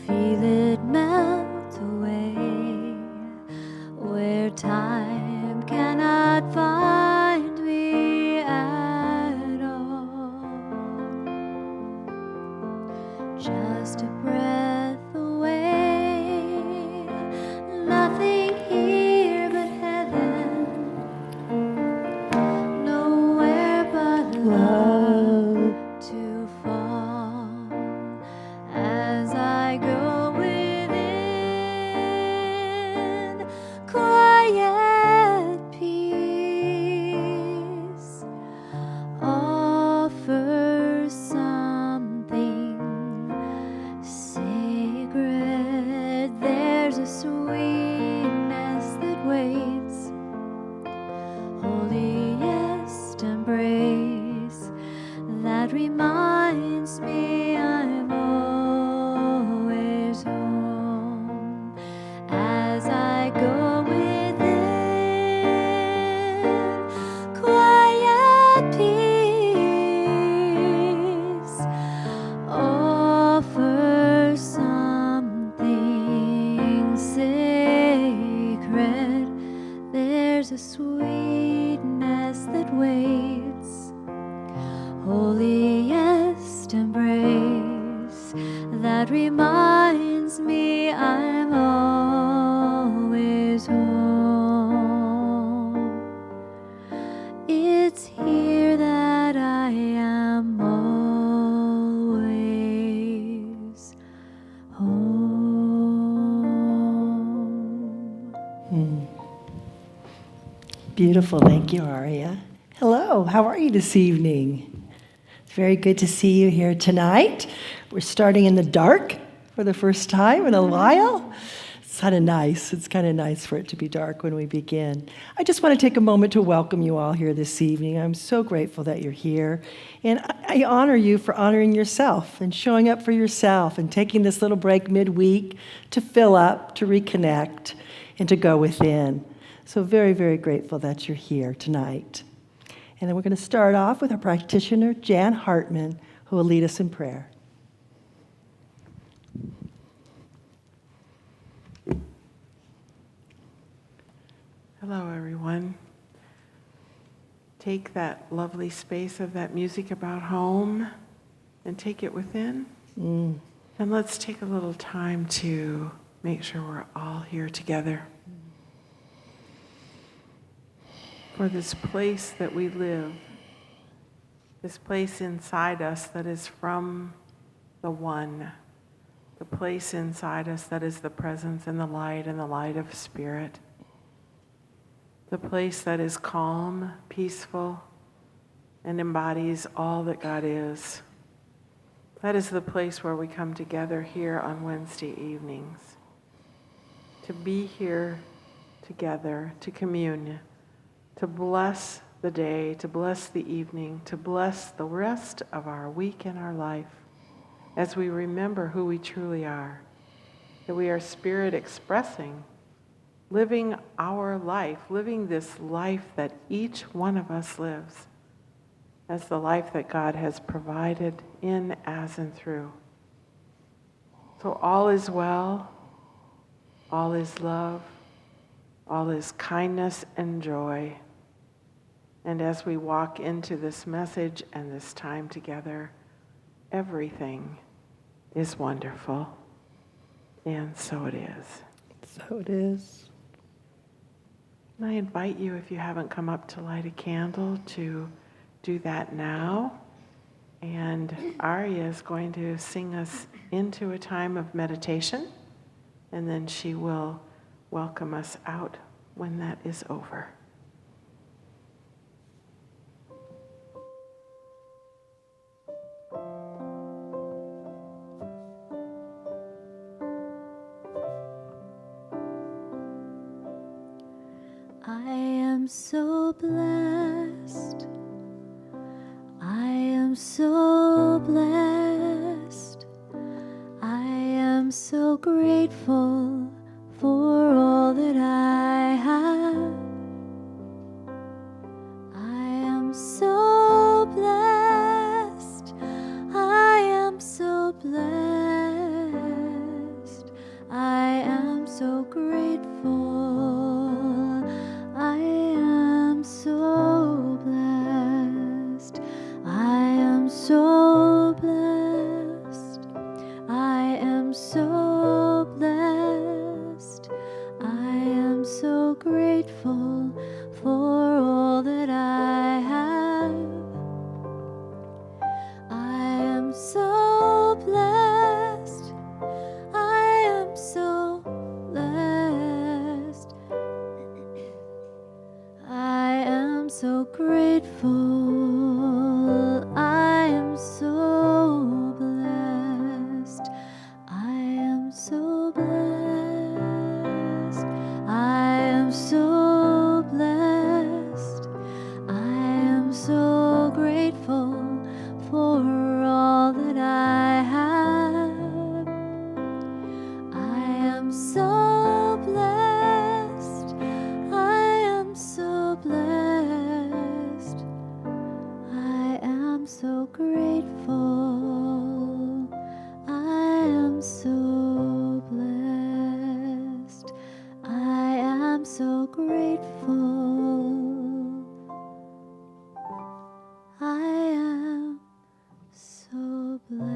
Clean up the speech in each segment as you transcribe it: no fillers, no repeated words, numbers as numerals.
feel it melt away, where time cannot find me at all. Just a breath away, nothing here but heaven, nowhere but love to fall as I go within. Quiet peace offers something sacred. There's a sweetness that waits, holiest embrace that reminds me I'm always home as I go within. Quiet peace offers something sacred. There's a sweetness that waits, holiest embrace that reminds me I'm always home. It's here that I am always home. Beautiful. Thank you, Aria. Hello. How are you this evening? It's very good to see you here tonight. We're starting in the dark for the first time in a while. It's kind of nice. It's kind of nice for it to be dark when we begin. I just want to take a moment to welcome you all here this evening. I'm so grateful that you're here. And I honor you for honoring yourself and showing up for yourself and taking this little break midweek to fill up, to reconnect, and to go within. So very, very grateful that you're here tonight. And then we're going to start off with our practitioner, Jan Hartman, who will lead us in prayer. Hello, everyone. Take that lovely space of that music about home and take it within. And let's take a little time to make sure we're all here together. For this place that we live, this place inside us that is from the One, the place inside us that is the presence and the light of Spirit, the place that is calm, peaceful, and embodies all that God is. That is the place where we come together here on Wednesday evenings, to be here together, to commune, to bless the day, to bless the evening, to bless the rest of our week and our life as we remember who we truly are, that we are spirit expressing, living our life, living this life that each one of us lives as the life that God has provided in, as, and through. So all is well, all is love, all is kindness and joy. And as we walk into this message and this time together, everything is wonderful. And so it is. So it is. And I invite you, if you haven't come up to light a candle, to do that now. And Arya is going to sing us into a time of meditation, and then she will welcome us out when that is over. I am so blessed. I am so blessed. I am so grateful for all that I have. I am so blessed. I am so blessed. so grateful. I am so blessed. I am so blessed. I am so blessed. I am so grateful for all that I have. I am so blessed. I am so blessed. I am so grateful. I am so blessed. I am so grateful. I am so blessed.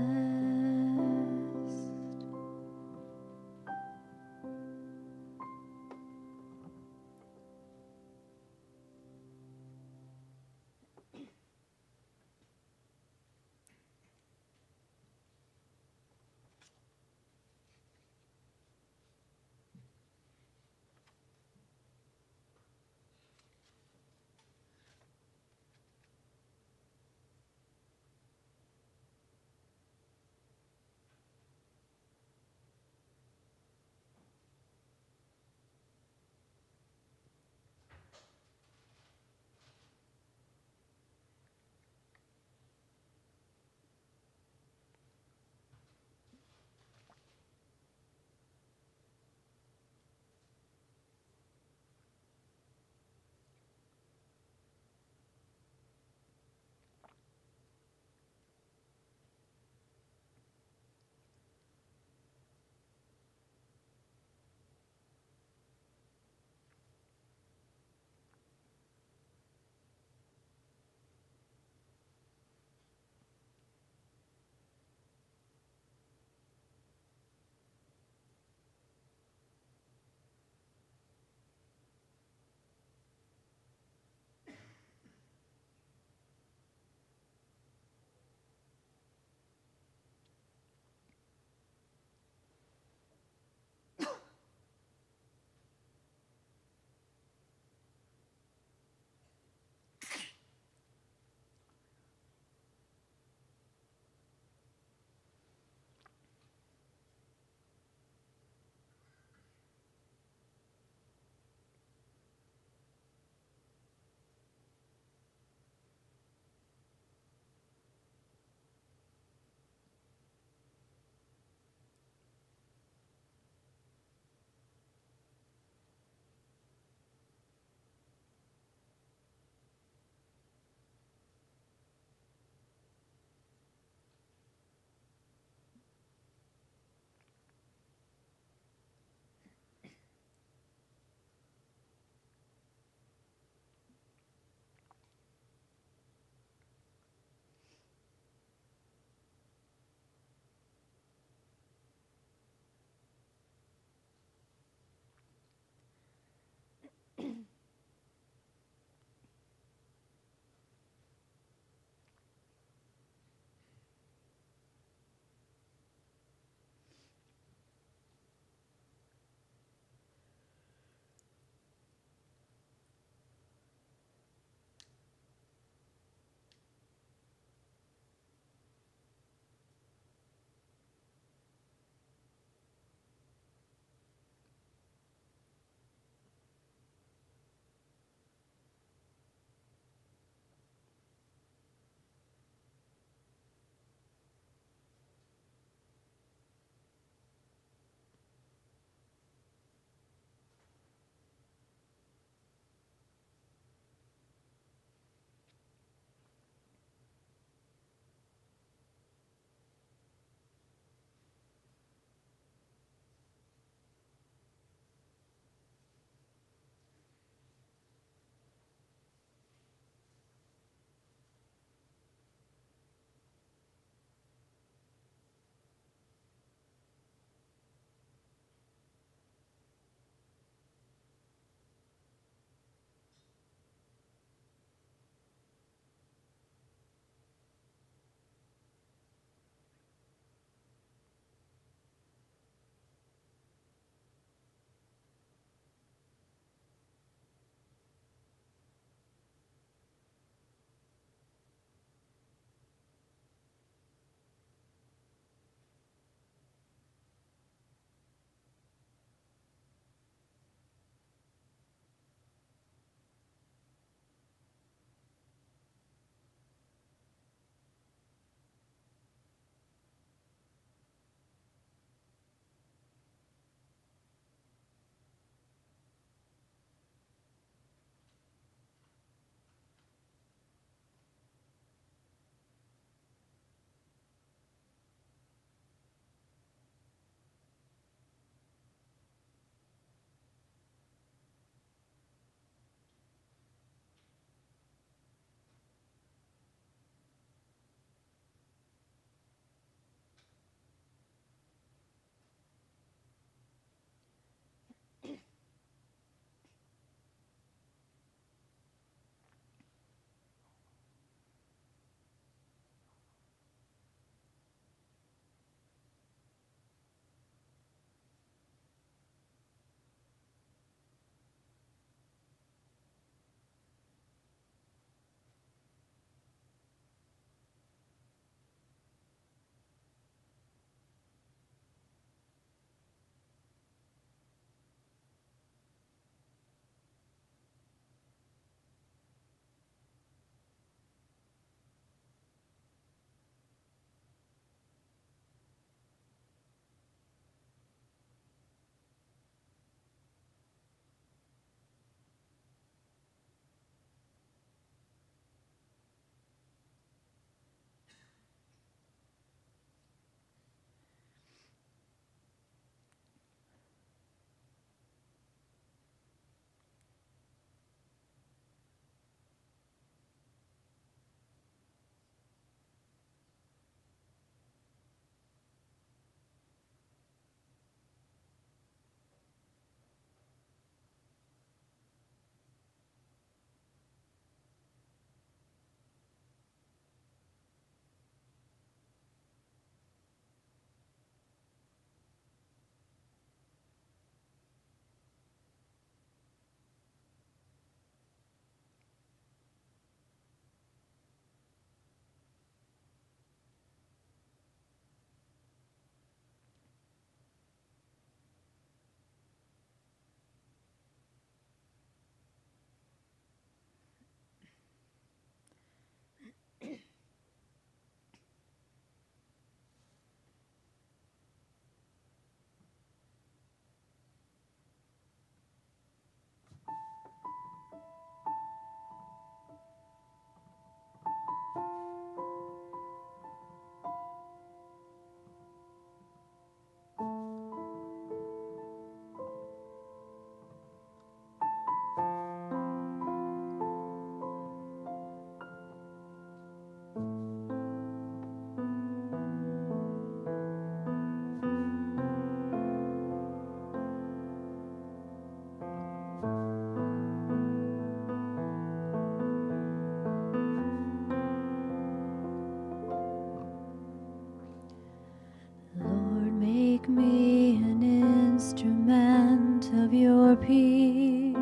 your peace.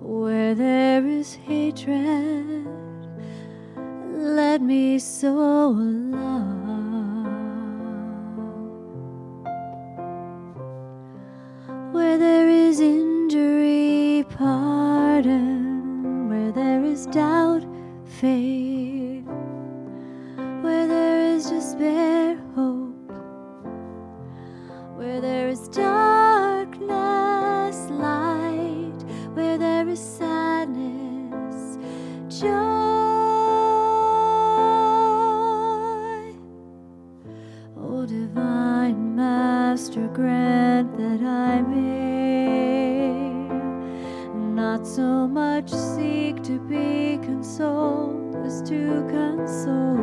Where there is hatred, let me sow love. Where there is injury, pardon. Where there is doubt, faith. Where there is despair, hope. Where there is darkness, light. Where there is sadness, joy. O divine Master, grant that I may not so much seek to be consoled as to console,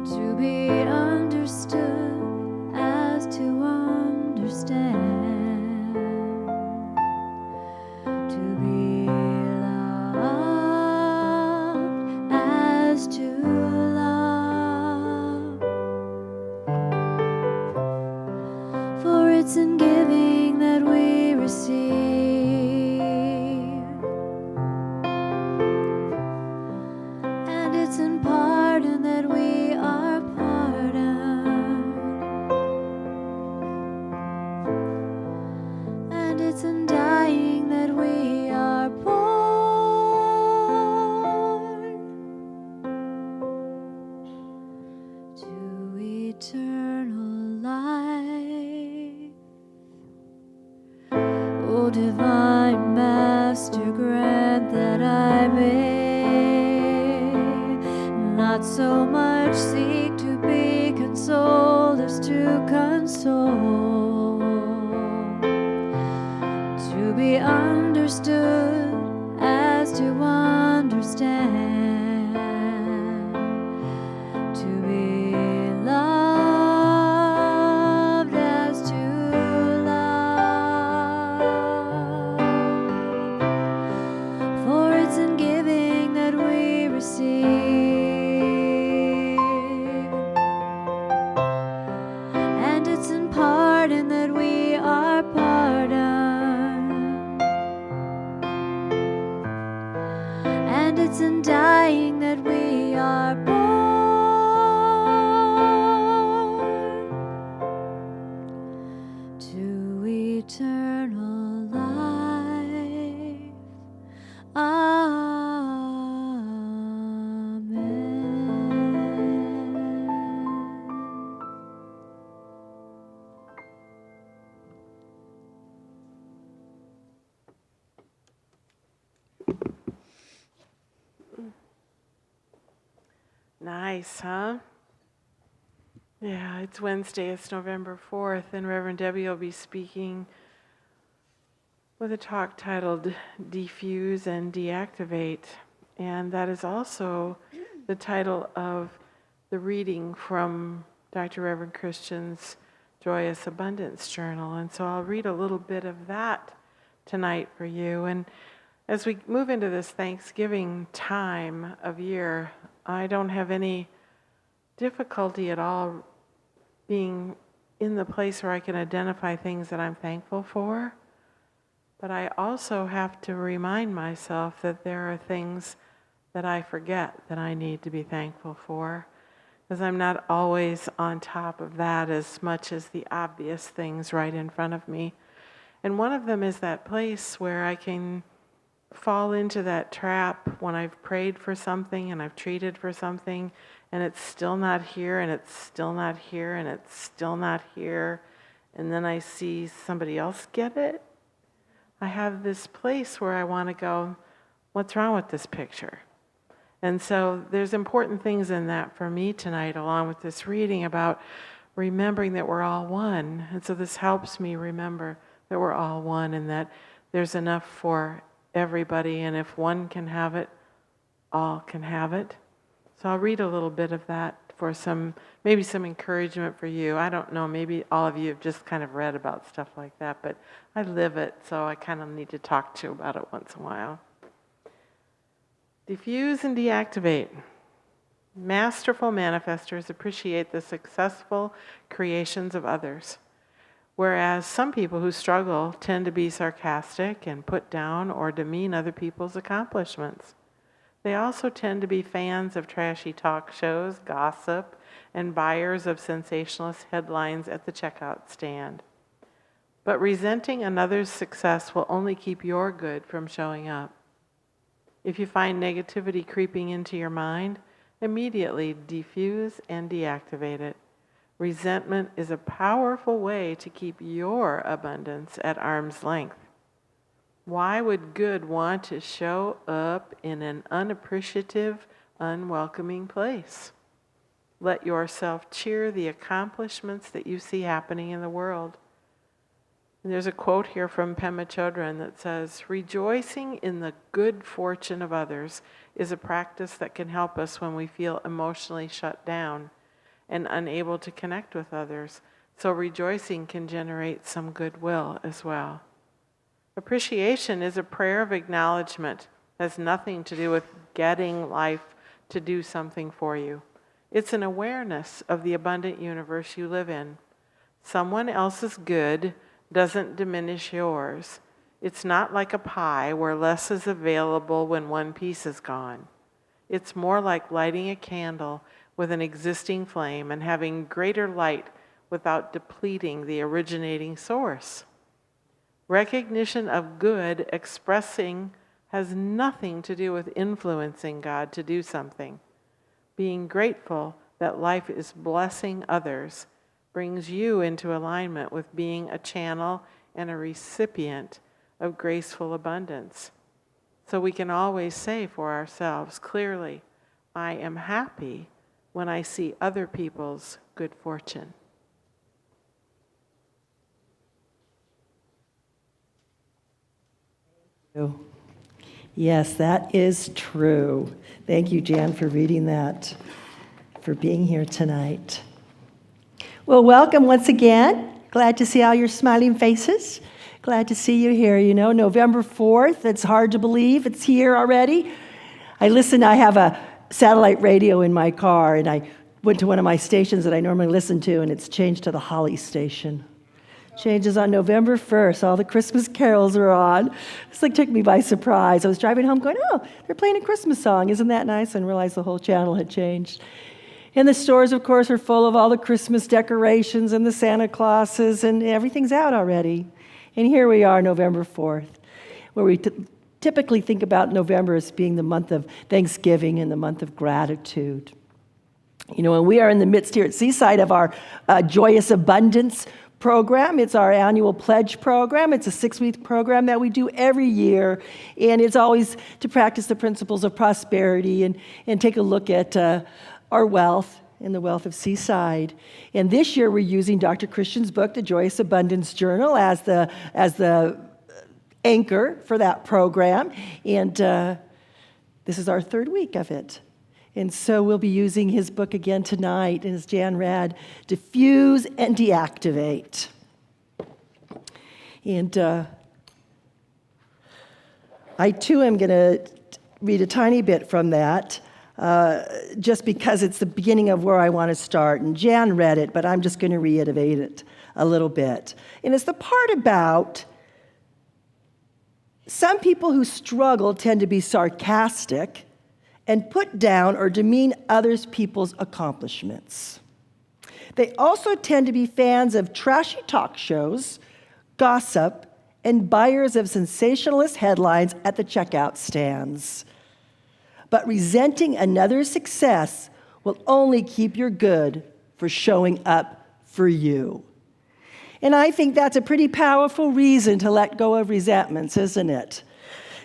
to be understood as to understand, to be loved as to love. For it's in giving that we receive, and it's in pardon that we are pardoned, and it's in dying that we are born to eternal life. O divine Master, grant that I may not so much seek to be consoled as to console, to be understood as to understand, to be loved as to love. For it's in giving that we receive, and it's in pardon that we are pardoned, and it's in dying that we are born to eternal life. Amen. Nice, huh? Yeah, it's Wednesday, it's November 4th, and Reverend Debbie will be speaking with a talk titled Defuse and Deactivate. And that is also the title of the reading from Dr. Reverend Christian's Joyous Abundance Journal. And so I'll read a little bit of that tonight for you. And as we move into this Thanksgiving time of year, I don't have any difficulty at all being in the place where I can identify things that I'm thankful for. But I also have to remind myself that there are things that I forget that I need to be thankful for, because I'm not always on top of that as much as the obvious things right in front of me. And one of them is that place where I can fall into that trap when I've prayed for something and I've treated for something and it's still not here and it's still not here and it's still not here, and then I see somebody else get it. I have this place where I want to go, what's wrong with this picture? And so there's important things in that for me tonight, along with this reading about remembering that we're all one. And so this helps me remember that we're all one and that there's enough for everybody, and if one can have it, all can have it. So I'll read a little bit of that for maybe some encouragement for you. I don't know, maybe all of you have just kind of read about stuff like that, but I live it, so I kind of need to talk to you about it once in a while. Diffuse and deactivate. Masterful manifestors appreciate the successful creations of others. Whereas some people who struggle tend to be sarcastic and put down or demean other people's accomplishments. They also tend to be fans of trashy talk shows, gossip, and buyers of sensationalist headlines at the checkout stand. But resenting another's success will only keep your good from showing up. If you find negativity creeping into your mind, immediately defuse and deactivate it. Resentment is a powerful way to keep your abundance at arm's length. Why would good want to show up in an unappreciative, unwelcoming place? Let yourself cheer the accomplishments that you see happening in the world. And there's a quote here from Pema Chodron that says, "Rejoicing in the good fortune of others is a practice that can help us when we feel emotionally shut down and unable to connect with others. So rejoicing can generate some goodwill as well." Appreciation is a prayer of acknowledgement. It has nothing to do with getting life to do something for you. It's an awareness of the abundant universe you live in. Someone else's good doesn't diminish yours. It's not like a pie where less is available when one piece is gone. It's more like lighting a candle with an existing flame and having greater light without depleting the originating source. Recognition of good expressing has nothing to do with influencing God to do something. Being grateful that life is blessing others brings you into alignment with being a channel and a recipient of graceful abundance. So we can always say for ourselves clearly, I am happy when I see other people's good fortune. Yes, that is true. Thank you, Jan, for reading that, for being here tonight. Well, welcome once again. Glad to see all your smiling faces. Glad to see you here. You know, November 4th, it's hard to believe it's here already. I have a satellite radio in my car, and I went to one of my stations that I normally listen to, and it's changed to the Holly station. Changes on November 1st. All the Christmas carols are on. It's like took me by surprise. I was driving home going, oh, they're playing a Christmas song. Isn't that nice? And realized the whole channel had changed. And the stores, of course, are full of all the Christmas decorations and the Santa Clauses, and everything's out already. And here we are, November 4th, where we typically think about November as being the month of Thanksgiving and the month of gratitude. You know, and we are in the midst here at Seaside of our Joyous Abundance program. It's our annual pledge program. It's a 6-week program that we do every year, and it's always to practice the principles of prosperity and take a look at our wealth and the wealth of Seaside. And this year we're using Dr. Christian's book, The Joyous Abundance Journal, as the anchor for that program. And this is our 3rd week of it. And so we'll be using his book again tonight, and as Jan read, Defuse and Deactivate. And I too am going to read a tiny bit from that, just because it's the beginning of where I want to start. And Jan read it, but I'm just going to reiterate it a little bit. And it's the part about some people who struggle tend to be sarcastic and put down or demean others people's accomplishments. They also tend to be fans of trashy talk shows, gossip, and buyers of sensationalist headlines at the checkout stands. But resenting another's success will only keep your good for showing up for you. And I think that's a pretty powerful reason to let go of resentments, isn't it?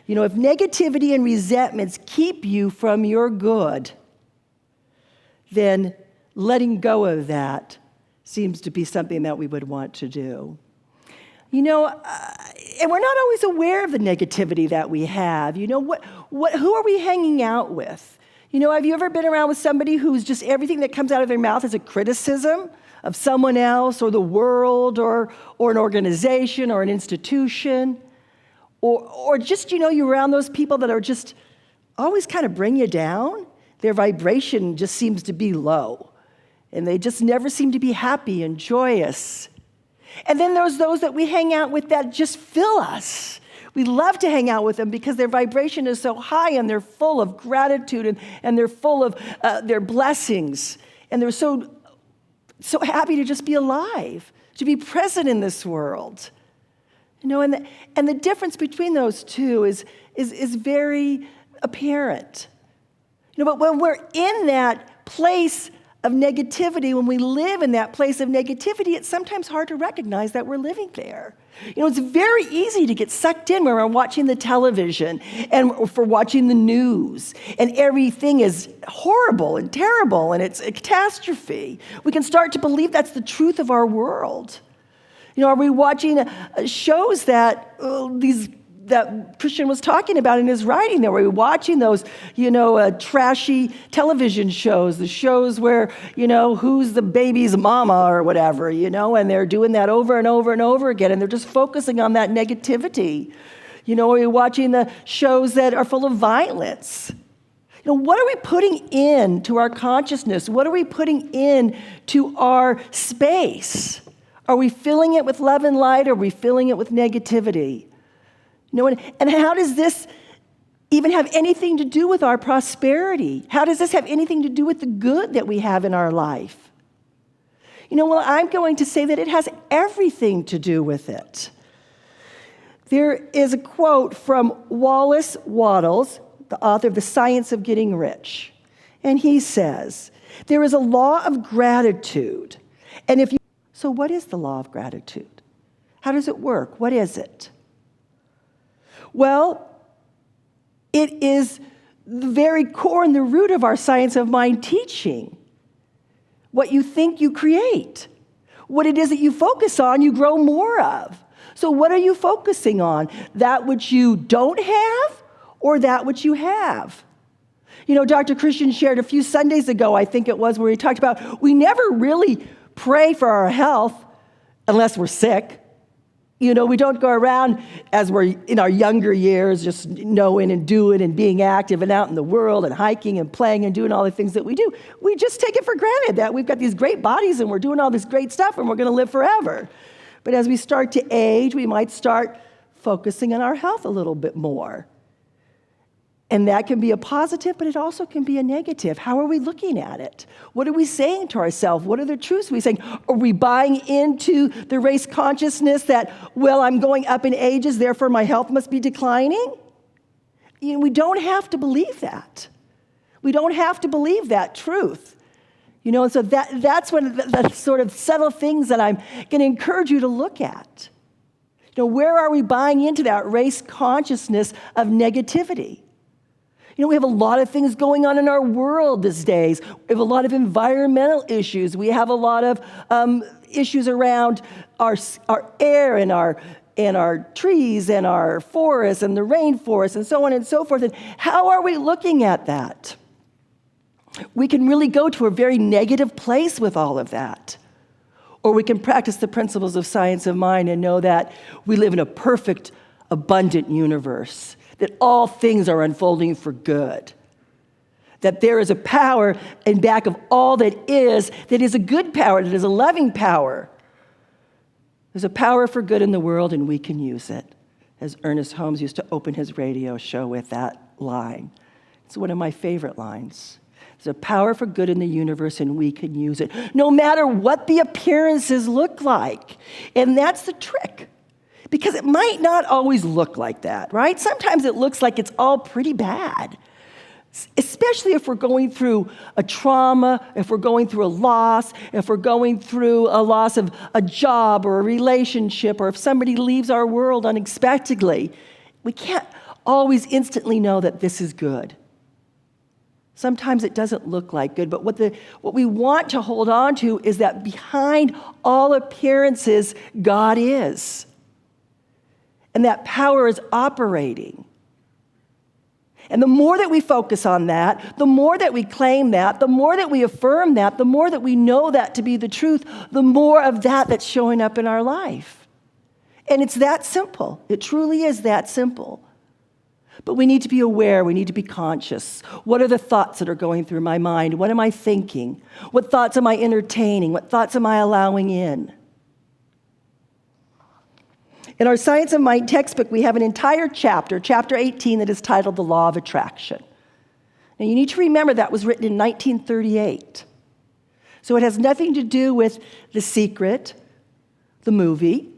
You know, if negativity and resentments keep you from your good, then letting go of that seems to be something that we would want to do. You know, and we're not always aware of the negativity that we have. You know, who are we hanging out with? You know, have you ever been around with somebody who's just everything that comes out of their mouth is a criticism of someone else or the world or an organization or an institution? Or just, you know, you're around those people that are just always kind of bring you down. Their vibration just seems to be low. And they just never seem to be happy and joyous. And then there's those that we hang out with that just fill us. We love to hang out with them because their vibration is so high and they're full of gratitude and they're full of their blessings. And they're so happy to just be alive, to be present in this world. And the difference between those two is very apparent. But when we're in that place of negativity, when we live in that place of negativity, it's sometimes hard to recognize that we're living there. It's very easy to get sucked in when we're watching the television and for watching the news, and everything is horrible and terrible and it's a catastrophe. We can start to believe that's the truth of our world. Are we watching shows that that Christian was talking about in his writing? That we're watching those, trashy television shows, the shows where, who's the baby's mama or whatever, and they're doing that over and over and over again, and they're just focusing on that negativity. Are we watching the shows that are full of violence? What are we putting into our consciousness? What are we putting into our space? Are we filling it with love and light, or are we filling it with negativity? And how does this even have anything to do with our prosperity? How does this have anything to do with the good that we have in our life? Well, I'm going to say that it has everything to do with it. There is a quote from Wallace Wattles, the author of The Science of Getting Rich. And he says, there is a law of gratitude. So what is the law of gratitude? How does it work? What is it? Well, it is the very core and the root of our science of mind teaching. What you think, you create. What it is that you focus on, you grow more of. So what are you focusing on? That which you don't have, or that which you have? Dr. Christian shared a few Sundays ago, I think it was, where he talked about we never really pray for our health unless we're sick. We don't go around as we're in our younger years just knowing and doing and being active and out in the world and hiking and playing and doing all the things that we do. We just take it for granted that we've got these great bodies and we're doing all this great stuff and we're going to live forever. But as we start to age, we might start focusing on our health a little bit more. And that can be a positive, but it also can be a negative. How are we looking at it? What are we saying to ourselves? What are the truths we saying? Are we buying into the race consciousness that, well, I'm going up in ages, therefore my health must be declining? We don't have to believe that. We don't have to believe that truth. And so that's one of the sort of subtle things that I'm going to encourage you to look at. Where are we buying into that race consciousness of negativity? We have a lot of things going on in our world these days. We have a lot of environmental issues. We have a lot of issues around our air and our trees and our forests and the rainforest and so on and so forth. And how are we looking at that? We can really go to a very negative place with all of that. Or we can practice the principles of science of mind and know that we live in a perfect, abundant universe, that all things are unfolding for good, that there is a power in back of all that is a good power, that is a loving power. There's a power for good in the world, and we can use it, as Ernest Holmes used to open his radio show with that line. It's one of my favorite lines. There's a power for good in the universe, and we can use it, no matter what the appearances look like. And that's the trick. Because it might not always look like that, right? Sometimes it looks like it's all pretty bad, especially if we're going through a trauma, if we're going through a loss, if we're going through a loss of a job or a relationship, or if somebody leaves our world unexpectedly. We can't always instantly know that this is good. Sometimes it doesn't look like good, but what we want to hold on to is that behind all appearances, God is. And that power is operating. And the more that we focus on that, the more that we claim that, the more that we affirm that, the more that we know that to be the truth, the more of that that's showing up in our life. And it's that simple. It truly is that simple. But we need to be aware. We need to be conscious. What are the thoughts that are going through my mind? What am I thinking? What thoughts am I entertaining? What thoughts am I allowing in? In our Science of Mind textbook, we have an entire chapter, chapter 18, that is titled The Law of Attraction. Now, you need to remember that was written in 1938. So it has nothing to do with The Secret, the movie,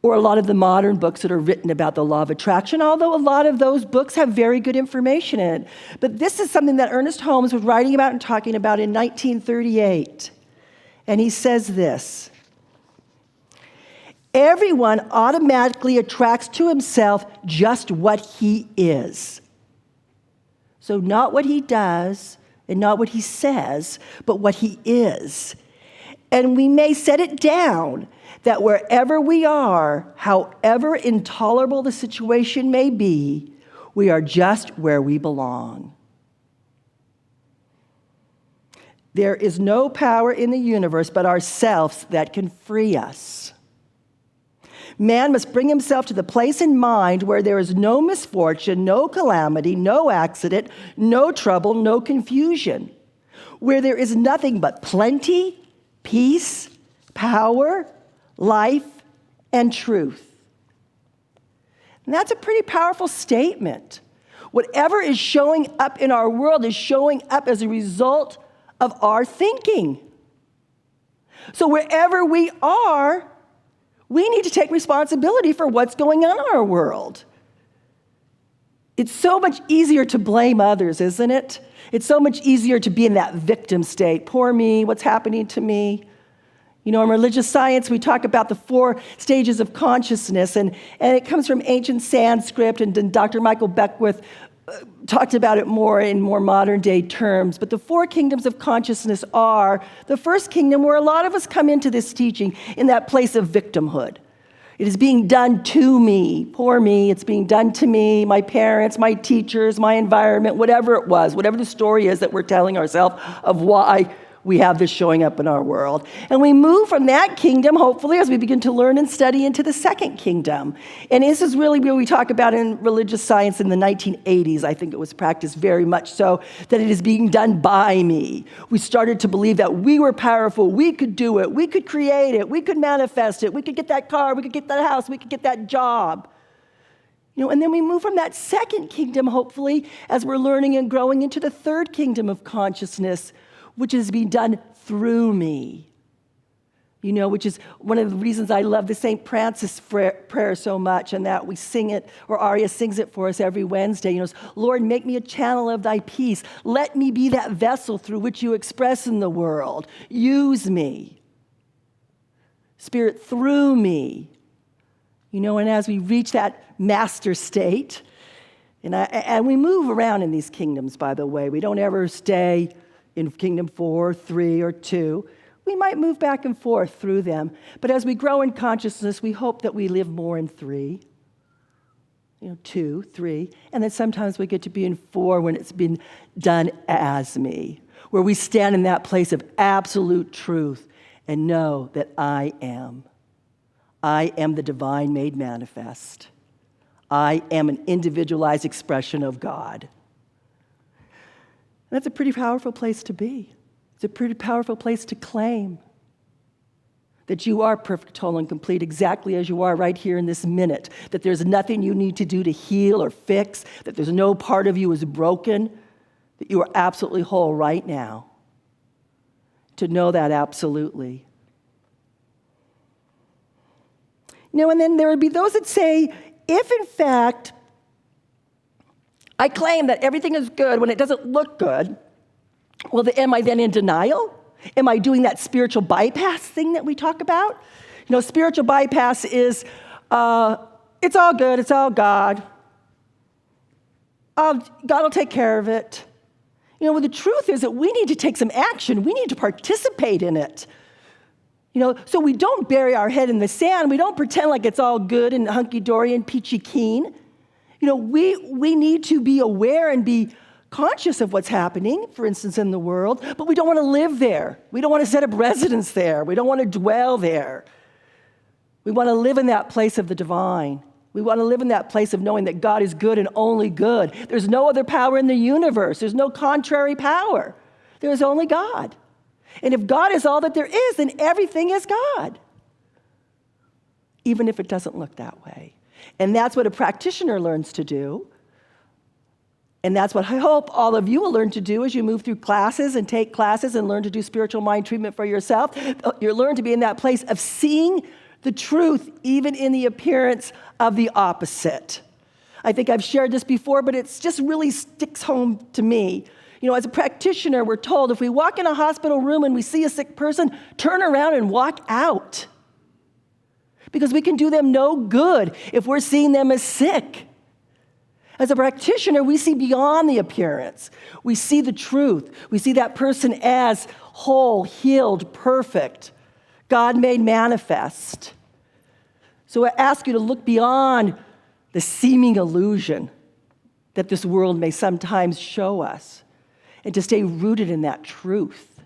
or a lot of the modern books that are written about the law of attraction, although a lot of those books have very good information in it. But this is something that Ernest Holmes was writing about and talking about in 1938. And he says this: everyone automatically attracts to himself just what he is. So not what he does and not what he says, but what he is. And we may set it down that wherever we are, however intolerable the situation may be, we are just where we belong. There is no power in the universe but ourselves that can free us. Man must bring himself to the place in mind where there is no misfortune, no calamity, no accident, no trouble, no confusion, where there is nothing but plenty, peace, power, life, and truth. And that's a pretty powerful statement. Whatever is showing up in our world is showing up as a result of our thinking. So wherever we are, we need to take responsibility for what's going on in our world. It's so much easier to blame others, isn't it? It's so much easier to be in that victim state. Poor me, what's happening to me? You know, in religious science, we talk about the 4 stages of consciousness, and it comes from ancient Sanskrit, and then Dr. Michael Beckwith talked about it more in more modern day terms. But the 4 kingdoms of consciousness are the first kingdom, where a lot of us come into this teaching in that place of victimhood. It is being done to me, poor me, it's being done to me, my parents, my teachers, my environment, whatever it was, whatever the story is that we're telling ourselves of why we have this showing up in our world. And we move from that kingdom, hopefully, as we begin to learn and study, into the second kingdom. And this is really where we talk about in religious science in the 1980s. I think it was practiced very much so, that it is being done by me. We started to believe that we were powerful, we could do it, we could create it, we could manifest it, we could get that car, we could get that house, we could get that job. You know, and then we move from that second kingdom, hopefully, as we're learning and growing, into the third kingdom of consciousness, which is being done through me. You know, which is one of the reasons I love the St. Francis prayer so much, and that we sing it, or Aria sings it for us every Wednesday. You know, Lord, make me a channel of thy peace. Let me be that vessel through which you express in the world. Use me. Spirit, through me. You know, and as we reach that master state, and we move around in these kingdoms, by the way. We don't ever stay in kingdom 4, 3, or 2. We might move back and forth through them. But as we grow in consciousness, we hope that we live more in 3, 2, 3. And then sometimes we get to be in 4 when it's been done as me, where we stand in that place of absolute truth and know that I am. I am the divine made manifest. I am an individualized expression of God. That's a pretty powerful place to be. It's a pretty powerful place to claim that you are perfect, whole, and complete exactly as you are right here in this minute, that there's nothing you need to do to heal or fix, that there's no part of you is broken, that you are absolutely whole right now. To know that absolutely. You know, and then there would be those that say, if in fact I claim that everything is good when it doesn't look good, well, am I then in denial? Am I doing that spiritual bypass thing that we talk about? You know, spiritual bypass is, it's all good, it's all God. God will take care of it. You know, well, the truth is that we need to take some action. We need to participate in it. You know, so we don't bury our head in the sand. We don't pretend like it's all good and hunky-dory and peachy keen. You know, we need to be aware and be conscious of what's happening, for instance, in the world, but we don't want to live there. We don't want to set up residence there. We don't want to dwell there. We want to live in that place of the divine. We want to live in that place of knowing that God is good and only good. There's no other power in the universe. There's no contrary power. There is only God. And if God is all that there is, then everything is God. even if it doesn't look that way. And that's what a practitioner learns to do. And that's what I hope all of you will learn to do as you move through classes and take classes and learn to do spiritual mind treatment for yourself. You'll learn to be in that place of seeing the truth even in the appearance of the opposite. I think I've shared this before, but it just really sticks home to me. You know, as a practitioner, we're told if we walk in a hospital room and we see a sick person, turn around and walk out. Because we can do them no good if we're seeing them as sick. As a practitioner, we see beyond the appearance. We see the truth. We see that person as whole, healed, perfect, God made manifest. So I ask you to look beyond the seeming illusion that this world may sometimes show us and to stay rooted in that truth.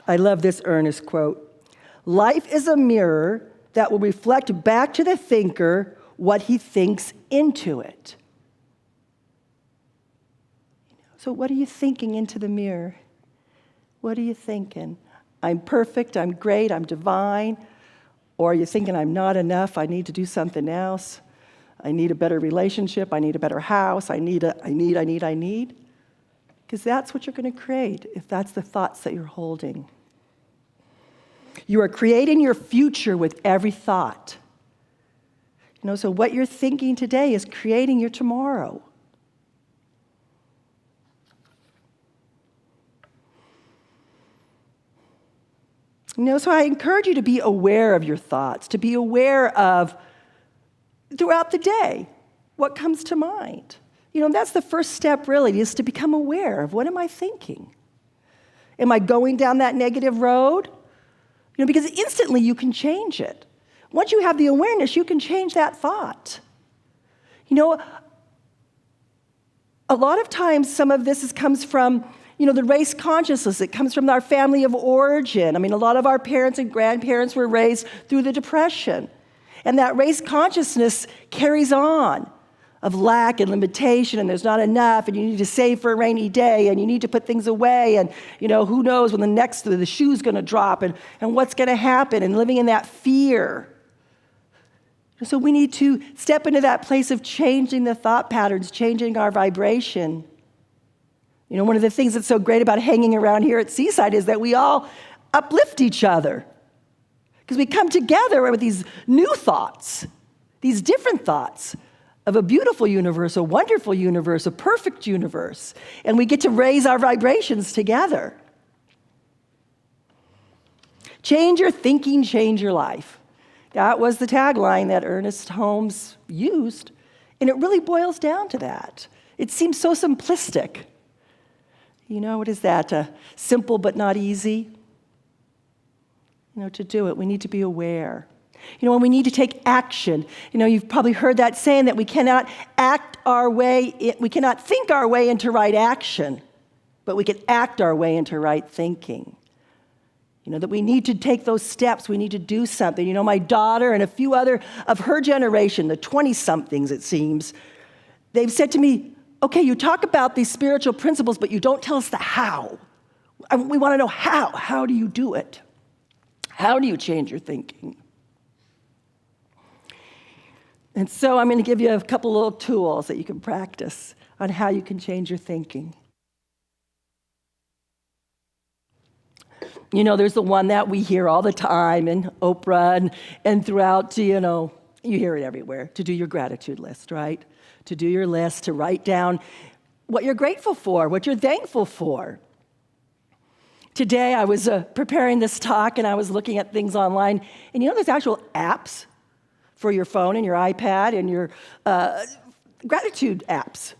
I love this Ernest quote. Life is a mirror that will reflect back to the thinker what he thinks into it. So what are you thinking into the mirror? What are you thinking? I'm perfect, I'm great, I'm divine. Or are you thinking I'm not enough, I need to do something else. I need a better relationship, I need a better house, I need. Because that's what you're going to create if that's the thoughts that you're holding. You are creating your future with every thought. You know, so what you're thinking today is creating your tomorrow. You know, so I encourage you to be aware of your thoughts, to be aware of, throughout the day, what comes to mind. You know, that's the first step, really, is to become aware of what am I thinking? Am I going down that negative road? You know, because instantly you can change it. Once you have the awareness, you can change that thought. You know, a lot of times some of this comes from, you know, the race consciousness. It comes from our family of origin. I mean, a lot of our parents and grandparents were raised through the Depression. And that race consciousness carries on of lack and limitation, and there's not enough, and you need to save for a rainy day, and you need to put things away, and, you know, who knows when the shoe's going to drop, and what's going to happen, and living in that fear. So we need to step into that place of changing the thought patterns, changing our vibration. You know, one of the things that's so great about hanging around here at Seaside is that we all uplift each other. Because we come together with these new thoughts, these different thoughts of a beautiful universe, a wonderful universe, a perfect universe. And we get to raise our vibrations together. Change your thinking, change your life. That was the tagline that Ernest Holmes used. And it really boils down to that. It seems so simplistic. You know, what is that? Simple but not easy. You know, to do it, we need to be aware. You know, and we need to take action. You know, you've probably heard that saying that we cannot we cannot think our way into right action, but we can act our way into right thinking. You know, that we need to take those steps, we need to do something. You know, my daughter and a few other of her generation, the 20-somethings it seems, they've said to me, okay, you talk about these spiritual principles, but you don't tell us the how. We want to know how. How do you do it? How do you change your thinking? And so I'm going to give you a couple little tools that you can practice on how you can change your thinking. You know, there's the one that we hear all the time in Oprah and throughout, you know, you hear it everywhere, to do your gratitude list, right? To do your list, to write down what you're grateful for, what you're thankful for. Today, I was preparing this talk, and I was looking at things online, and you know there's actual apps for your phone and your iPad and your gratitude apps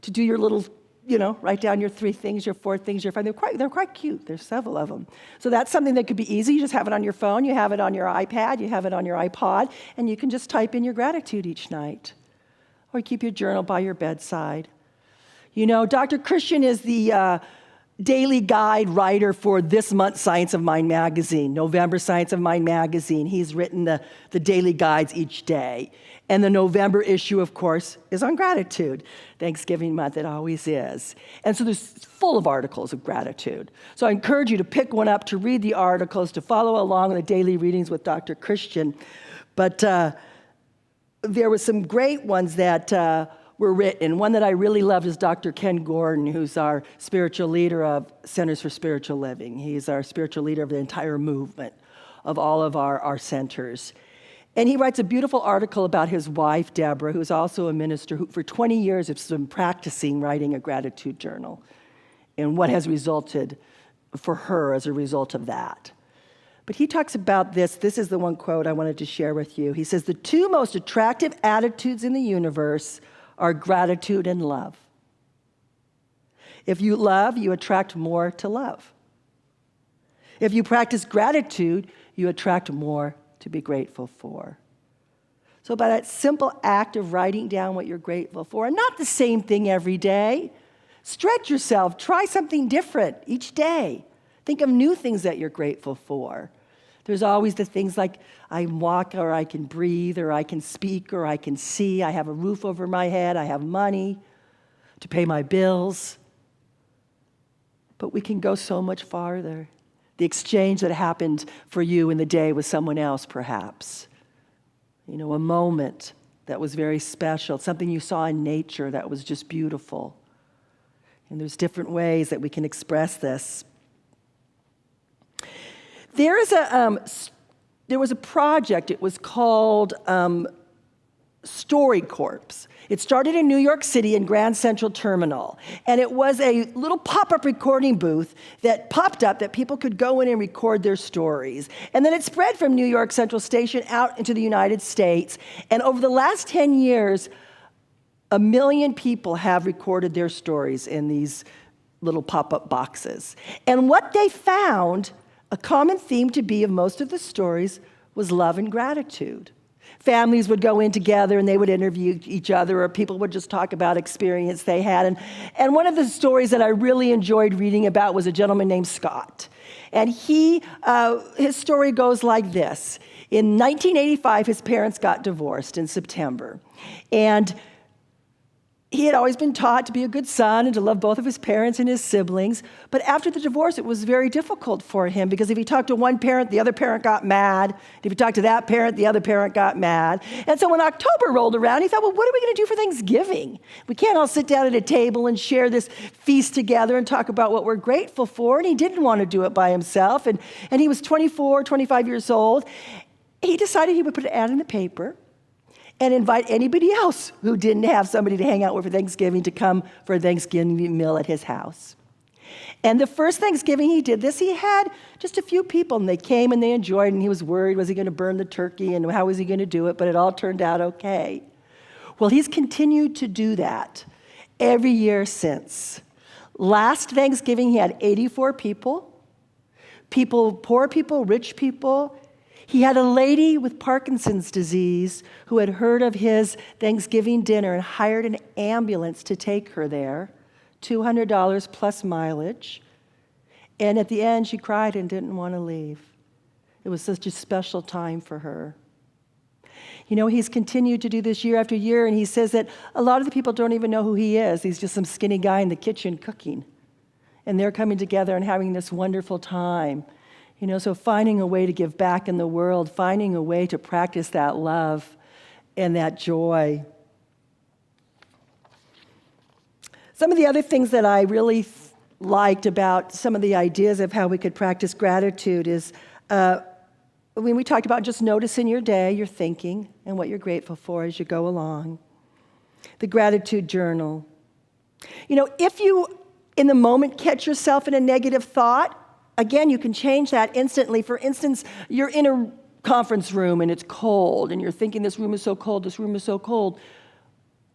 to do your little, you know, write down your 3 things, your 4 things, your 5. They're quite cute. There's several of them. So that's something that could be easy. You just have it on your phone, you have it on your iPad, you have it on your iPod, and you can just type in your gratitude each night. Or keep your journal by your bedside. You know, Dr. Christian is the daily guide writer for this month's Science of Mind magazine, November Science of Mind magazine. He's written the daily guides each day. And the November issue, of course, is on gratitude. Thanksgiving month, it always is. And so there's full of articles of gratitude. So I encourage you to pick one up, to read the articles, to follow along in the daily readings with Dr. Christian. But there were some great ones that were written. One that I really loved is Dr. Ken Gordon, who's our spiritual leader of Centers for Spiritual Living. He's our spiritual leader of the entire movement of all of our centers. And he writes a beautiful article about his wife, Deborah, who's also a minister, who for 20 years has been practicing writing a gratitude journal, and what has resulted for her as a result of that. But he talks about this. This is the one quote I wanted to share with you. He says, "The two most attractive attitudes in the universe are gratitude and love. If you love, you attract more to love. If you practice gratitude, you attract more to be grateful for." So by that simple act of writing down what you're grateful for, and not the same thing every day, stretch yourself, try something different each day. Think of new things that you're grateful for. There's always the things like I walk, or I can breathe, or I can speak, or I can see, I have a roof over my head, I have money to pay my bills. But we can go so much farther. The exchange that happened for you in the day with someone else, perhaps. You know, a moment that was very special, something you saw in nature that was just beautiful. And there's different ways that we can express this. There was a project, it was called Story Corps. It started in New York City in Grand Central Terminal, and it was a little pop-up recording booth that popped up that people could go in and record their stories. And then it spread from New York Central Station out into the United States, and over the last 10 years, 1 million people have recorded their stories in these little pop-up boxes. And what they found, a common theme to be of most of the stories, was love and gratitude. Families would go in together and they would interview each other, or people would just talk about experience they had. And one of the stories that I really enjoyed reading about was a gentleman named Scott. And his story goes like this. In 1985, his parents got divorced in September. And he had always been taught to be a good son and to love both of his parents and his siblings. But after the divorce, it was very difficult for him, because if he talked to one parent, the other parent got mad. If he talked to that parent, the other parent got mad. And so when October rolled around, he thought, well, what are we going to do for Thanksgiving? We can't all sit down at a table and share this feast together and talk about what we're grateful for. And he didn't want to do it by himself. And he was 24, 25 years old. He decided he would put an ad in the paper and invite anybody else who didn't have somebody to hang out with for Thanksgiving to come for a Thanksgiving meal at his house. And the first Thanksgiving he did this, he had just a few people, and they came and they enjoyed, and he was worried, was he going to burn the turkey, and how was he going to do it? But it all turned out okay. Well, he's continued to do that every year since. Last Thanksgiving, he had 84 people, poor people, rich people. He had a lady with Parkinson's disease who had heard of his Thanksgiving dinner and hired an ambulance to take her there, $200 plus mileage. And at the end, she cried and didn't want to leave. It was such a special time for her. You know, he's continued to do this year after year, and he says that a lot of the people don't even know who he is. He's just some skinny guy in the kitchen cooking. And they're coming together and having this wonderful time. You know, so finding a way to give back in the world, finding a way to practice that love and that joy. Some of the other things that I really liked about some of the ideas of how we could practice gratitude is when we talked about just noticing your day, your thinking, and what you're grateful for as you go along. The gratitude journal. You know, if you, in the moment, catch yourself in a negative thought, again, you can change that instantly. For instance, you're in a conference room and it's cold, and you're thinking, this room is so cold, this room is so cold.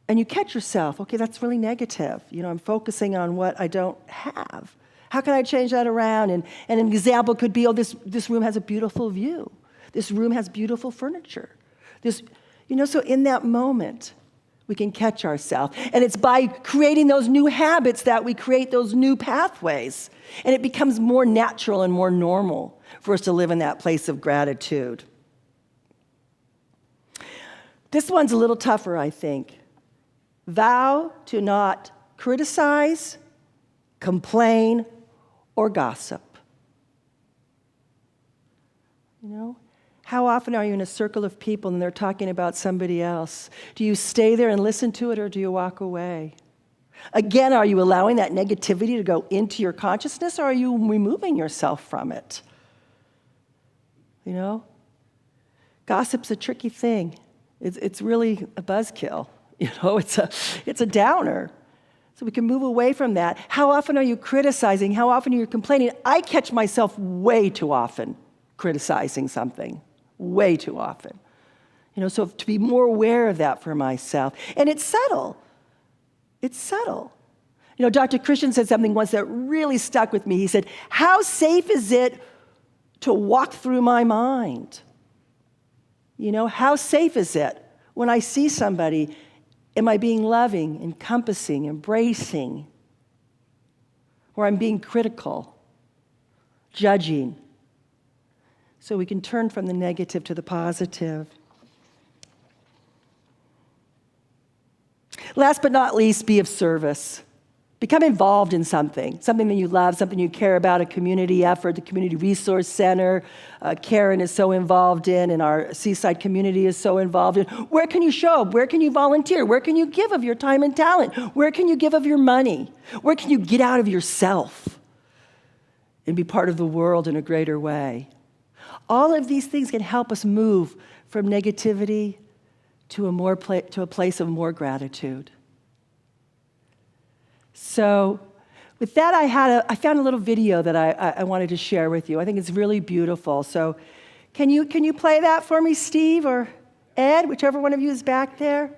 And you catch yourself, okay, that's really negative. You know, I'm focusing on what I don't have. How can I change that around? And an example could be, oh, this room has a beautiful view. This room has beautiful furniture. So in that moment, we can catch ourselves. And it's by creating those new habits that we create those new pathways. And it becomes more natural and more normal for us to live in that place of gratitude. This one's a little tougher, I think. Vow to not criticize, complain, or gossip. You know? How often are you in a circle of people and they're talking about somebody else? Do you stay there and listen to it, or do you walk away? Again, are you allowing that negativity to go into your consciousness, or are you removing yourself from it? You know? Gossip's a tricky thing. It's really a buzzkill. You know, it's a downer. So we can move away from that. How often are you criticizing? How often are you complaining? I catch myself way too often criticizing something. Way too often. You know, so to be more aware of that for myself. And it's subtle. It's subtle. You know, Dr. Christian said something once that really stuck with me. He said, how safe is it to walk through my mind? You know, how safe is it when I see somebody? Am I being loving, encompassing, embracing? Or I'm being critical, judging? So we can turn from the negative to the positive. Last but not least, be of service. Become involved in something that you love, something you care about, a community effort. The Community Resource Center, Karen is so involved in, and our Seaside community is so involved in. Where can you show up? Where can you volunteer? Where can you give of your time and talent? Where can you give of your money? Where can you get out of yourself and be part of the world in a greater way? All of these things can help us move from negativity to a place of more gratitude. So with that, I found a little video that I wanted to share with you. I think it's really beautiful. So can you play that for me, Steve or Ed, whichever one of you is back there?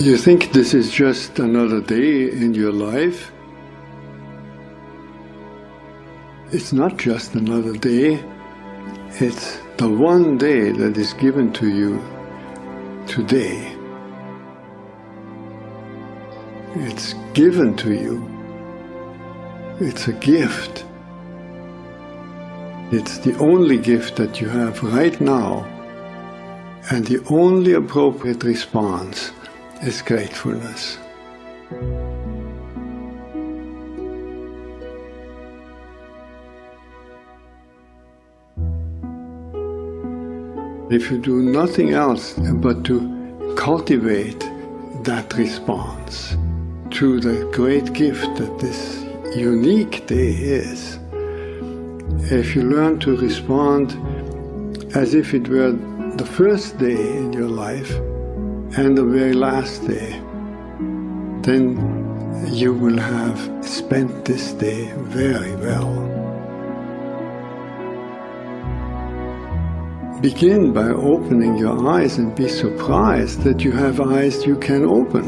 You think this is just another day in your life? It's not just another day. It's the one day that is given to you today. It's given to you. It's a gift. It's the only gift that you have right now, and the only appropriate response is gratefulness. If you do nothing else but to cultivate that response to the great gift that this unique day is, if you learn to respond as if it were the first day in your life and the very last day, then you will have spent this day very well. Begin by opening your eyes and be surprised that you have eyes you can open.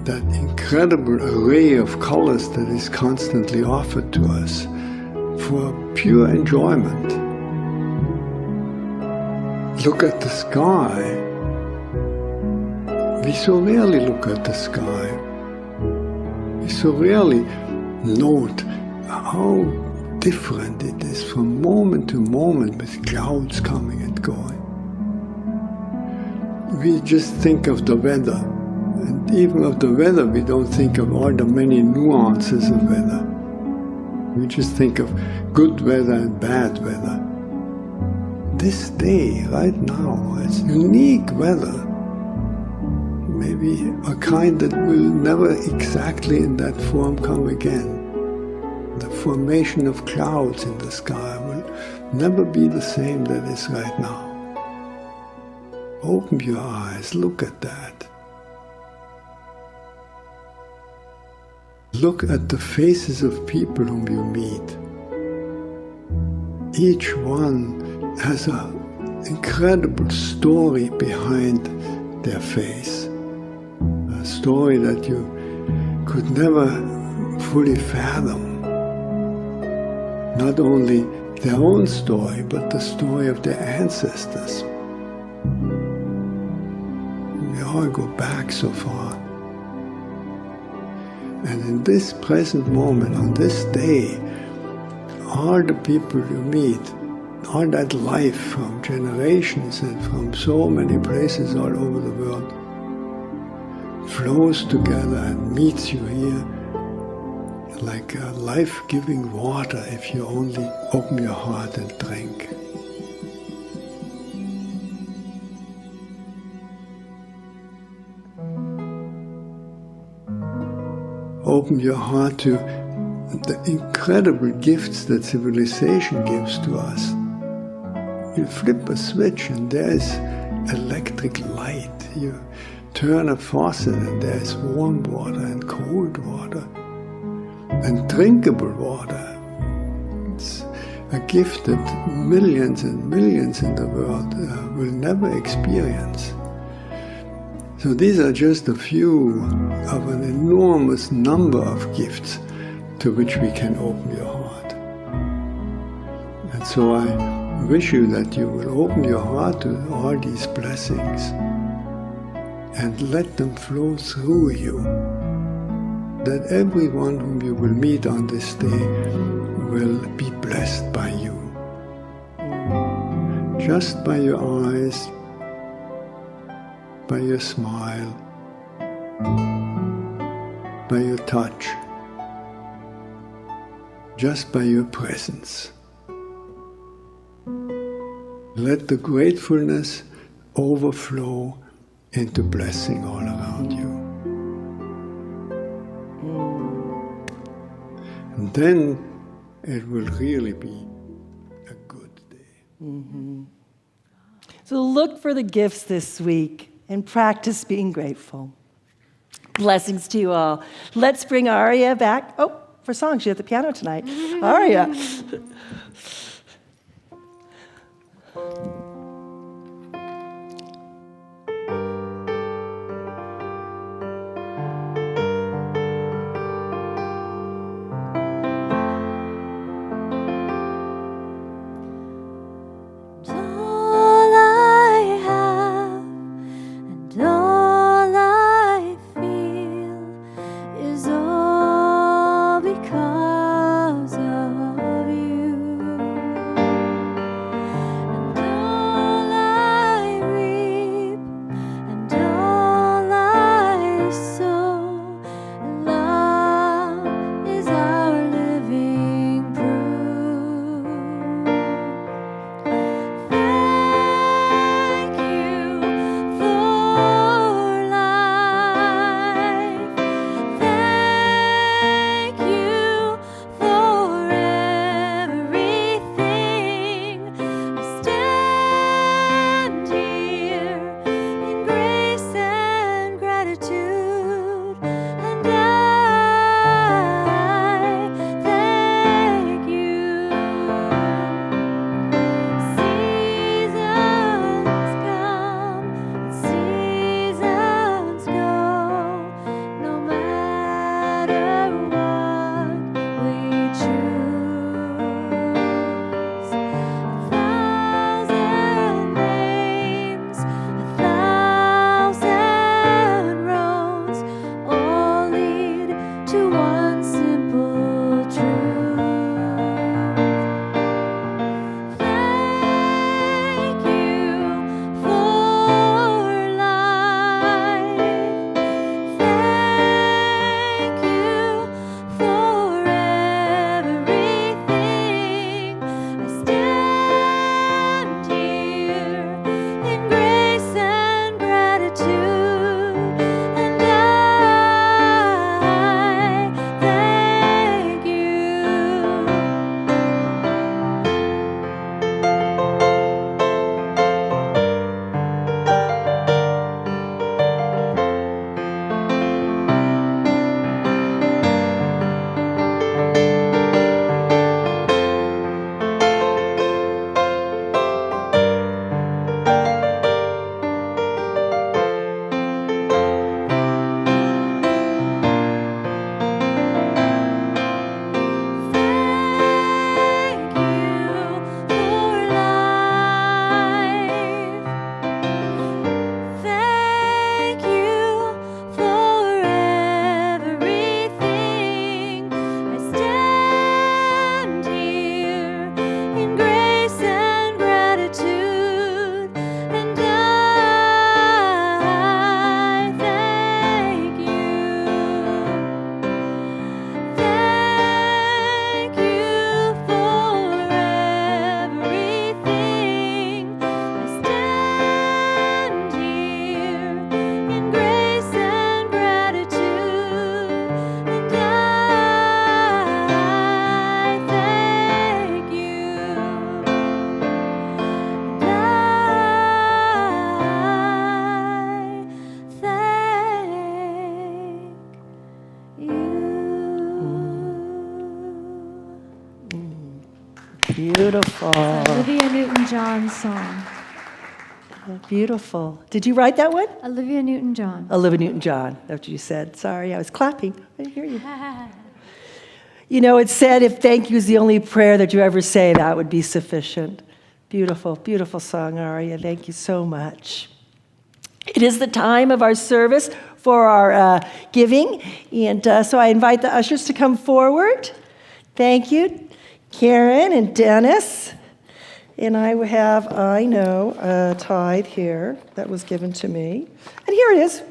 That incredible array of colors that is constantly offered to us for pure enjoyment. Look at the sky. We so rarely look at the sky. We so rarely note how different it is from moment to moment with clouds coming and going. We just think of the weather, and even of the weather we don't think of all the many nuances of weather. We just think of good weather and bad weather. This day, right now, has unique weather. Maybe a kind that will never exactly in that form come again. The formation of clouds in the sky will never be the same that is right now. Open your eyes, look at that. Look at the faces of people whom you meet. each one has an incredible story behind their face. A story that you could never fully fathom. Not only their own story, but the story of their ancestors. We all go back so far. And in this present moment, on this day, all the people you meet, all that life from generations and from so many places all over the world flows together and meets you here like a life-giving water if you only open your heart and drink. Open your heart to the incredible gifts that civilization gives to us. You flip a switch and there's electric light. You turn a faucet and there's warm water and cold water and drinkable water. It's a gift that millions and millions in the world will never experience. So these are just a few of an enormous number of gifts to which we can open your heart. And so I wish you that you will open your heart to all these blessings and let them flow through you, that everyone whom you will meet on this day will be blessed by you. Just by your eyes, by your smile, by your touch, just by your presence. Let the gratefulness overflow into blessing all around you. And then it will really be a good day. So look for the gifts this week and practice being grateful. Blessings to you all. Let's bring Aria back. Oh, for song. She's at the piano tonight. Aria. All I have and all I feel is all because of you. And all I reap and all I sow, love is our living proof. Thank you for life. Thank you for everything. I stand here in grace and gratitude, and I thank you. Seasons come, seasons go, no matter what we choose. A thousand names, a thousand roads, all lead to one simple truth. Thank you for life. Thank you for everything. I stand here in grace and gratitude, and I Beautiful. Olivia Newton-John's song. Beautiful. Did you write that one? Olivia Newton-John. Olivia Newton-John. That's what you said. Sorry, I was clapping. I didn't hear you. You know, it said if thank you is the only prayer that you ever say, that would be sufficient. Beautiful, beautiful song, Aria. Thank you so much. It is the time of our service for our giving, and so I invite the ushers to come forward. Thank you, Karen and Dennis. And I have, a tithe here that was given to me. And here it is.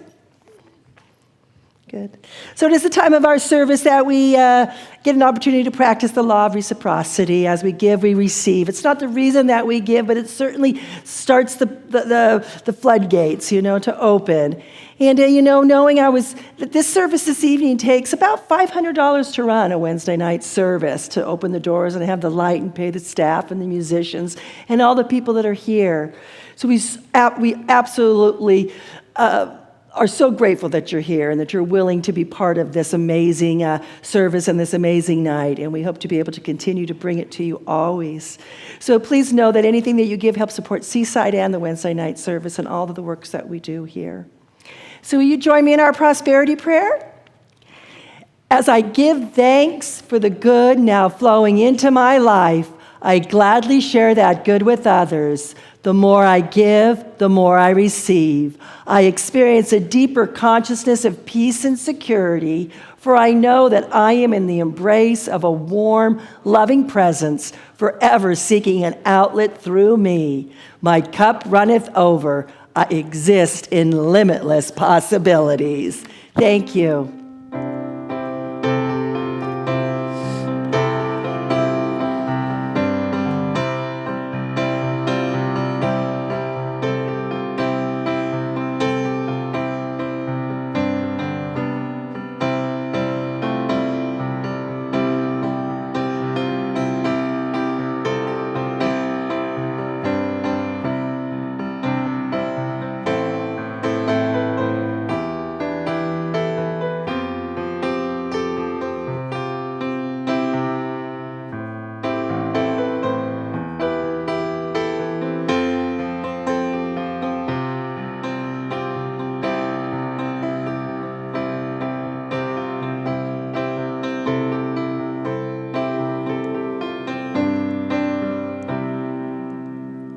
Good. So it is the time of our service that we get an opportunity to practice the law of reciprocity. As we give, we receive. It's not the reason that we give, but it certainly starts the floodgates, to open. And, knowing that this service this evening takes about $500 to run a Wednesday night service, to open the doors and have the light and pay the staff and the musicians and all the people that are here. So we absolutely are so grateful that you're here and that you're willing to be part of this amazing service and this amazing night. And we hope to be able to continue to bring it to you always. So please know that anything that you give helps support Seaside and the Wednesday night service and all of the works that we do here. So will you join me in our prosperity prayer? As I give thanks for the good now flowing into my life, I gladly share that good with others. The more I give, the more I receive. I experience a deeper consciousness of peace and security, for I know that I am in the embrace of a warm, loving presence, forever seeking an outlet through me. My cup runneth over. I exist in limitless possibilities. Thank you.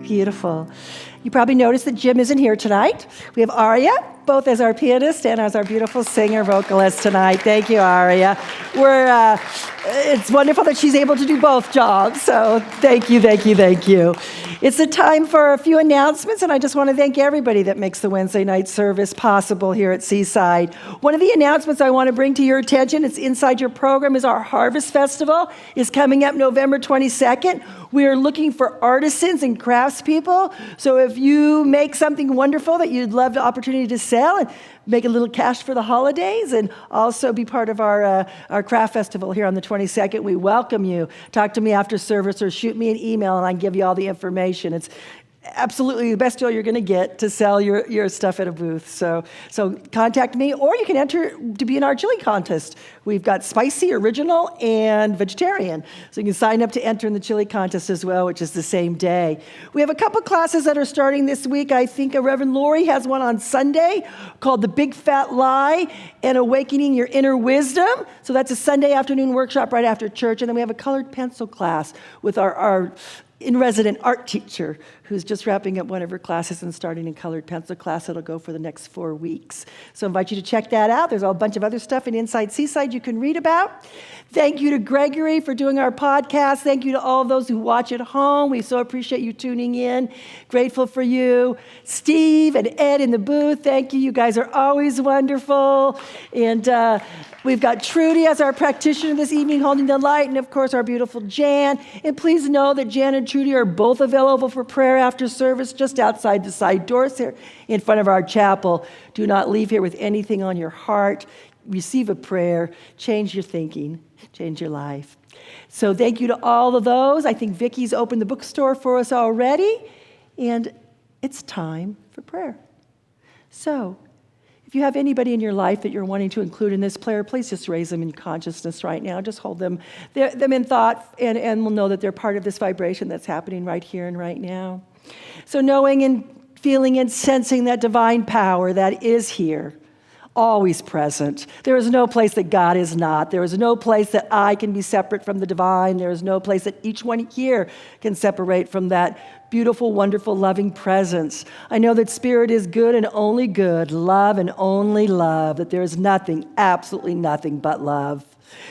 Beautiful. You probably noticed that Jim isn't here tonight. We have Aria, both as our pianist and as our beautiful singer vocalist tonight. Thank you, Aria. It's wonderful that she's able to do both jobs. So thank you, thank you, thank you. It's a time for a few announcements, and I just want to thank everybody that makes the Wednesday night service possible here at Seaside. One of the announcements I want to bring to your attention, it's inside your program, is our Harvest Festival is coming up November 22nd. We are looking for artisans and craftspeople. So if you make something wonderful that you'd love the opportunity to sell and make a little cash for the holidays and also be part of our craft festival here on the 22nd, we welcome you. Talk to me after service or shoot me an email and I can give you all the information. It's absolutely the best deal you're going to get to sell your stuff at a booth. So contact me, or you can enter to be in our chili contest. We've got spicy, original, and vegetarian. So you can sign up to enter in the chili contest as well, which is the same day. We have a couple classes that are starting this week. I think Reverend Lori has one on Sunday called The Big Fat Lie and Awakening Your Inner Wisdom. So that's a Sunday afternoon workshop right after church. And then we have a colored pencil class with our in-resident art teacher who's just wrapping up one of her classes and starting a colored pencil class that'll go for the next 4 weeks. So I invite you to check that out. There's a bunch of other stuff in Inside Seaside you can read about. Thank you to Gregory for doing our podcast. Thank you to all of those who watch at home. We so appreciate you tuning in. Grateful for you. Steve and Ed in the booth, thank you. You guys are always wonderful. And we've got Trudy as our practitioner this evening holding the light, and of course our beautiful Jan. And please know that Jan and Trudy are both available for prayer after service just outside the side doors here in front of our chapel. Do not leave here with anything on your heart. Receive a prayer, change your thinking, change your life. So thank you to all of those. I think Vicky's opened the bookstore for us already, and it's time for prayer. So If you have anybody in your life that you're wanting to include in this prayer, please just raise them in consciousness right now. Just hold them in thought, and we'll know that they're part of this vibration that's happening right here and right now. So knowing and feeling and sensing that divine power that is here, always present. There is no place that God is not. There is no place that I can be separate from the divine. There is no place that each one here can separate from that beautiful, wonderful, loving presence. I know that spirit is good and only good, love and only love, that there is nothing, absolutely nothing but love.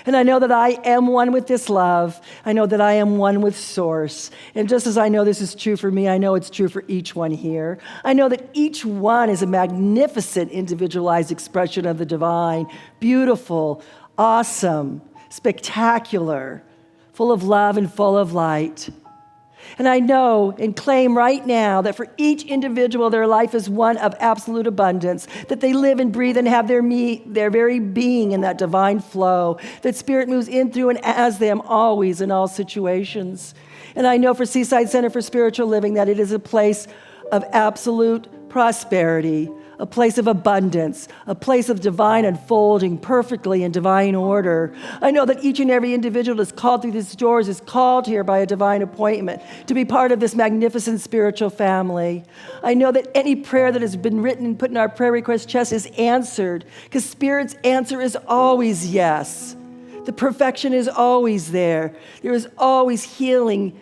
And I know that I am one with this love. I know that I am one with Source. And just as I know this is true for me, I know it's true for each one here. I know that each one is a magnificent individualized expression of the divine, beautiful, awesome, spectacular, full of love and full of light. And I know and claim right now that for each individual, their life is one of absolute abundance, that they live and breathe and have their very being in that divine flow, that spirit moves in, through, and as them always in all situations. And I know for Seaside Center for Spiritual Living that it is a place of absolute prosperity, a place of abundance, a place of divine unfolding perfectly in divine order. I know that each and every individual that's called through these doors is called here by a divine appointment to be part of this magnificent spiritual family. I know that any prayer that has been written and put in our prayer request chest is answered, because Spirit's answer is always yes. The perfection is always there. There is always healing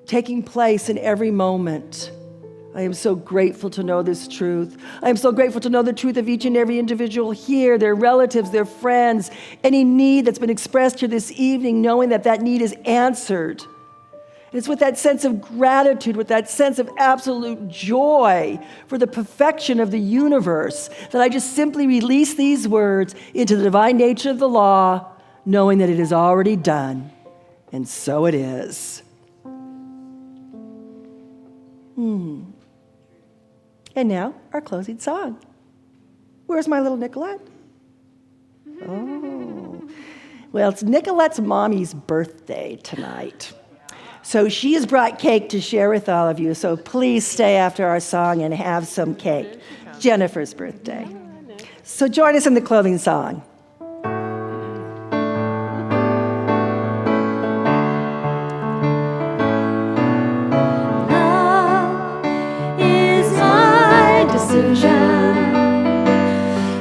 taking place in every moment. I am so grateful to know this truth. I am so grateful to know the truth of each and every individual here, their relatives, their friends, any need that's been expressed here this evening, knowing that that need is answered. And it's with that sense of gratitude, with that sense of absolute joy for the perfection of the universe, that I just simply release these words into the divine nature of the law, knowing that it is already done. And so it is. And now, our closing song. Where's my little Nicolette? Oh. Well, it's Nicolette's mommy's birthday tonight. So she has brought cake to share with all of you. So please stay after our song and have some cake. Jennifer's birthday. So join us in the closing song.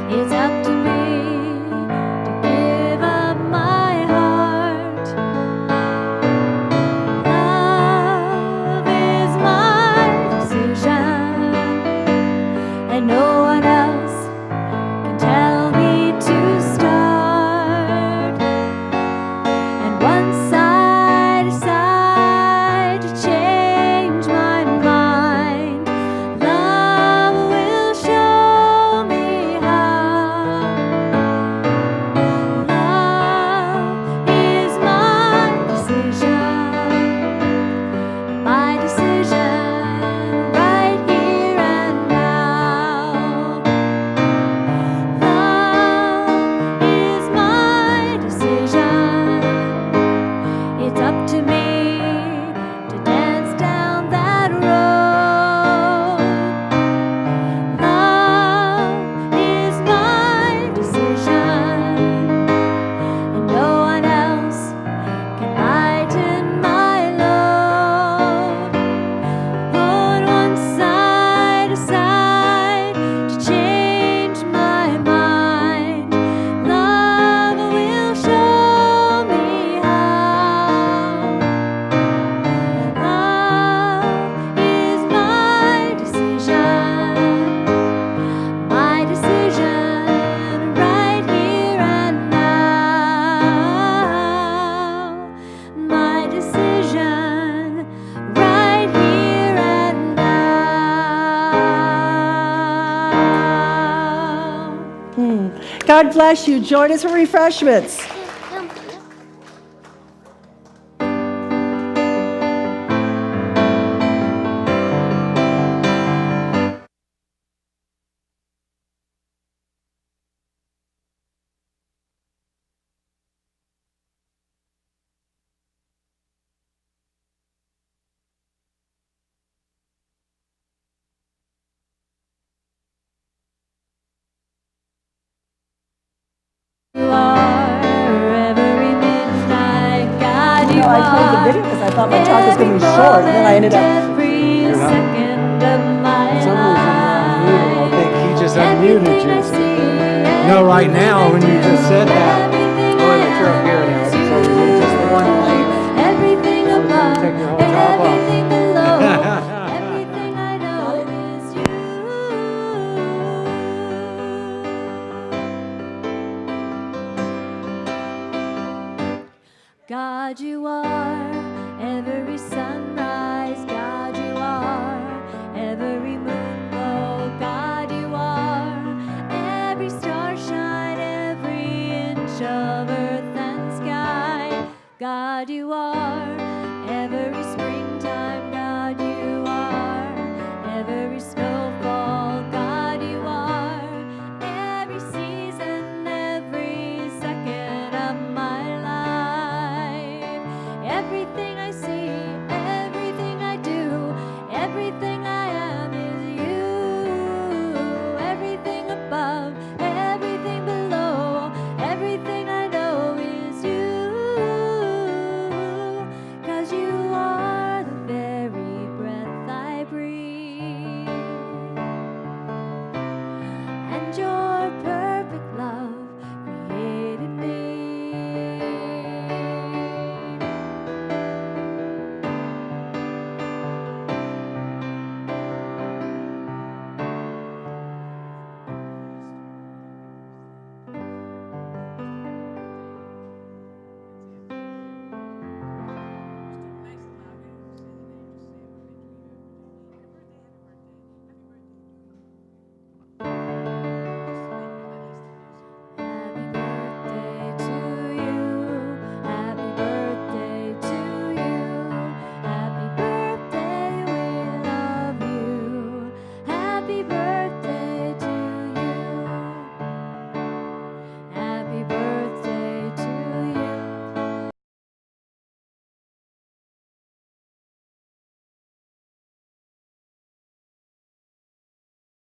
It's up to me to give up my heart. Love is my decision, and no one else can tell me to start. And once I decide to change my mind, love will show me how. Love is my decision right here and now. Love is my decision. It's up to me to dance down that road. Love is my decision, and no one else can lighten my load. Lord, once I decide to change my mind, love will show me how. Love is my decision right here and now. My decision right here and now. God bless you. Join us for refreshments. I thought my talk was going to be short, and then I ended up. Every not- second of my For some reason you're unmuted. I think he just life. unmuted you. No, right now when you just said that. Oh, wait, you're up here now. So remove just the one lane. Everything I was gonna above, take your whole top off. everything below, everything I know is you. God, you are every sunrise. God, you are every moonbow. God, you are every starshine, every inch of earth and sky. God, you are